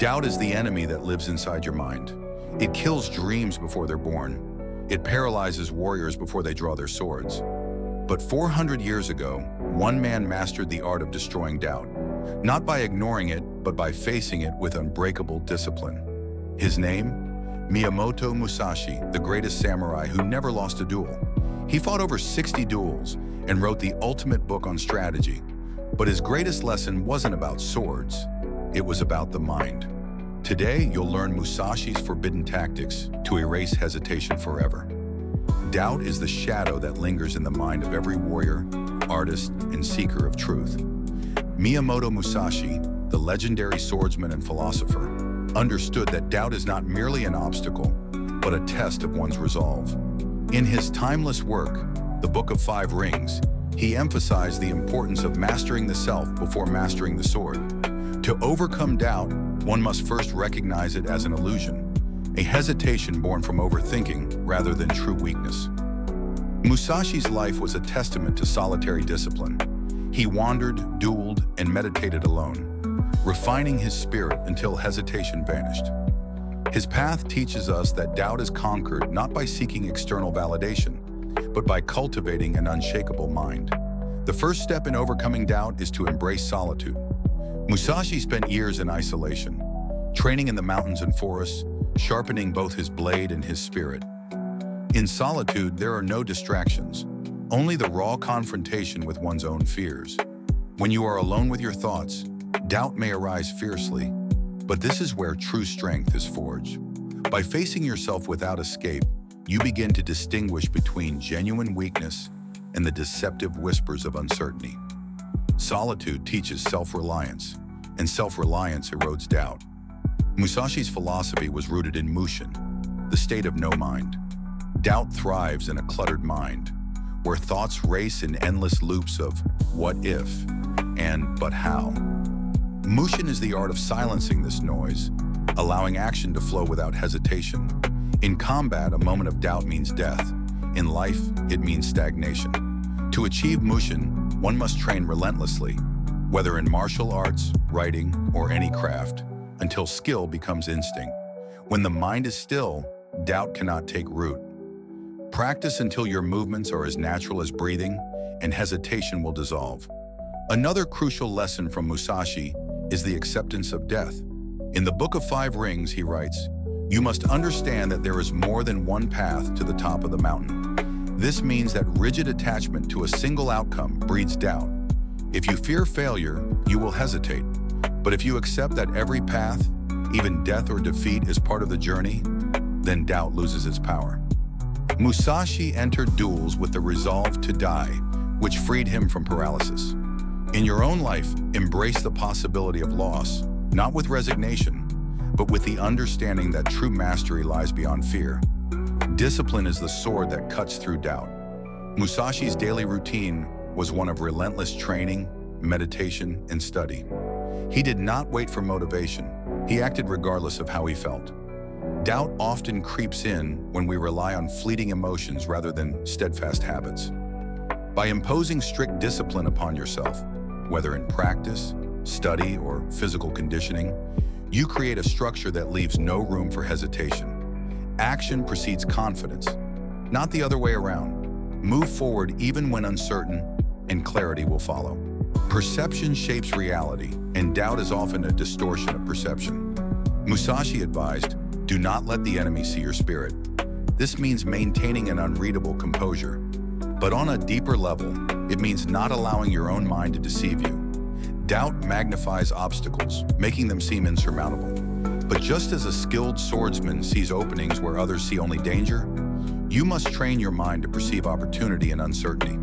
Doubt is the enemy that lives inside your mind. It kills dreams before they're born. It paralyzes warriors before they draw their swords. But 400 years ago, one man mastered the art of destroying doubt, not by ignoring it, but by facing it with unbreakable discipline. His name? Miyamoto Musashi, the greatest samurai who never lost a duel. He fought over 60 duels and wrote the ultimate book on strategy. But his greatest lesson wasn't about swords, it was about the mind. Today, you'll learn Musashi's forbidden tactics to erase hesitation forever. Doubt is the shadow that lingers in the mind of every warrior, artist, and seeker of truth. Miyamoto Musashi, the legendary swordsman and philosopher, understood that doubt is not merely an obstacle, but a test of one's resolve. In his timeless work, The Book of Five Rings, he emphasized the importance of mastering the self before mastering the sword. To overcome doubt, one must first recognize it as an illusion, a hesitation born from overthinking rather than true weakness. Musashi's life was a testament to solitary discipline. He wandered, dueled, and meditated alone, refining his spirit until hesitation vanished. His path teaches us that doubt is conquered not by seeking external validation, but by cultivating an unshakable mind. The first step in overcoming doubt is to embrace solitude. Musashi spent years in isolation, training in the mountains and forests, sharpening both his blade and his spirit. In solitude, there are no distractions, only the raw confrontation with one's own fears. When you are alone with your thoughts, doubt may arise fiercely, but this is where true strength is forged. By facing yourself without escape, you begin to distinguish between genuine weakness and the deceptive whispers of uncertainty. Solitude teaches self-reliance, and self-reliance erodes doubt. Musashi's philosophy was rooted in Mushin, the state of no mind. Doubt thrives in a cluttered mind, where thoughts race in endless loops of what if and but how. Mushin is the art of silencing this noise, allowing action to flow without hesitation. In combat, a moment of doubt means death. In life, it means stagnation. To achieve Mushin, one must train relentlessly, whether in martial arts, writing, or any craft, until skill becomes instinct. When the mind is still, doubt cannot take root. Practice until your movements are as natural as breathing, and hesitation will dissolve. Another crucial lesson from Musashi is the acceptance of death. In the Book of Five Rings, he writes, "You must understand that there is more than one path to the top of the mountain." This means that rigid attachment to a single outcome breeds doubt. If you fear failure, you will hesitate. But if you accept that every path, even death or defeat, is part of the journey, then doubt loses its power. Musashi entered duels with the resolve to die, which freed him from paralysis. In your own life, embrace the possibility of loss, not with resignation, but with the understanding that true mastery lies beyond fear. Discipline is the sword that cuts through doubt. Musashi's daily routine was one of relentless training, meditation, and study. He did not wait for motivation. He acted regardless of how he felt. Doubt often creeps in when we rely on fleeting emotions rather than steadfast habits. By imposing strict discipline upon yourself, whether in practice, study, or physical conditioning, you create a structure that leaves no room for hesitation. Action precedes confidence, not the other way around. Move forward even when uncertain, and clarity will follow. Perception shapes reality, and doubt is often a distortion of perception. Musashi advised, "Do not let the enemy see your spirit." This means maintaining an unreadable composure. But on a deeper level, it means not allowing your own mind to deceive you. Doubt magnifies obstacles, making them seem insurmountable. But just as a skilled swordsman sees openings where others see only danger, you must train your mind to perceive opportunity and uncertainty.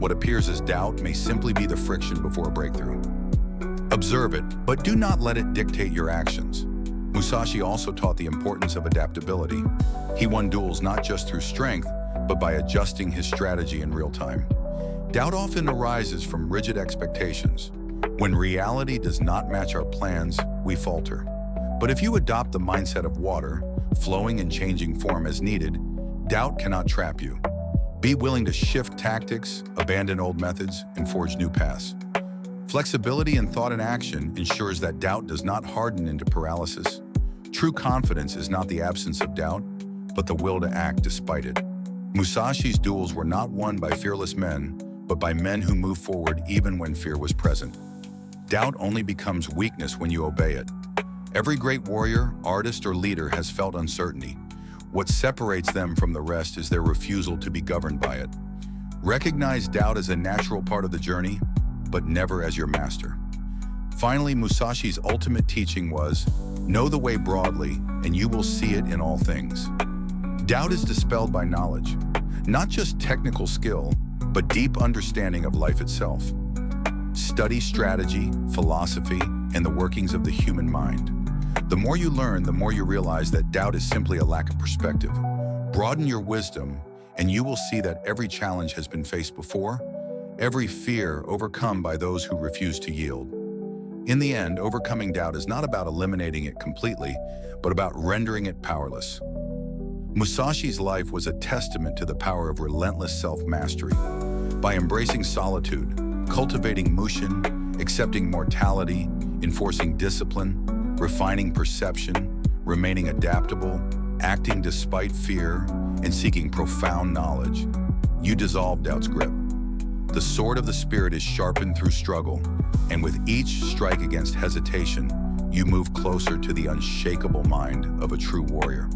What appears as doubt may simply be the friction before a breakthrough. Observe it, but do not let it dictate your actions. Musashi also taught the importance of adaptability. He won duels not just through strength, but by adjusting his strategy in real time. Doubt often arises from rigid expectations. When reality does not match our plans, we falter. But if you adopt the mindset of water, flowing and changing form as needed, doubt cannot trap you. Be willing to shift tactics, abandon old methods, and forge new paths. Flexibility in thought and action ensures that doubt does not harden into paralysis. True confidence is not the absence of doubt, but the will to act despite it. Musashi's duels were not won by fearless men, but by men who moved forward even when fear was present. Doubt only becomes weakness when you obey it. Every great warrior, artist, or leader has felt uncertainty. What separates them from the rest is their refusal to be governed by it. Recognize doubt as a natural part of the journey, but never as your master. Finally, Musashi's ultimate teaching was, know the way broadly, and you will see it in all things. Doubt is dispelled by knowledge, not just technical skill, but deep understanding of life itself. Study strategy, philosophy, and the workings of the human mind. The more you learn, the more you realize that doubt is simply a lack of perspective. Broaden your wisdom, and you will see that every challenge has been faced before, every fear overcome by those who refuse to yield. In the end, overcoming doubt is not about eliminating it completely, but about rendering it powerless. Musashi's life was a testament to the power of relentless self-mastery. By embracing solitude, cultivating Mushin, accepting mortality, enforcing discipline, refining perception, remaining adaptable, acting despite fear, and seeking profound knowledge, you dissolve doubt's grip. The sword of the spirit is sharpened through struggle, and with each strike against hesitation, you move closer to the unshakable mind of a true warrior.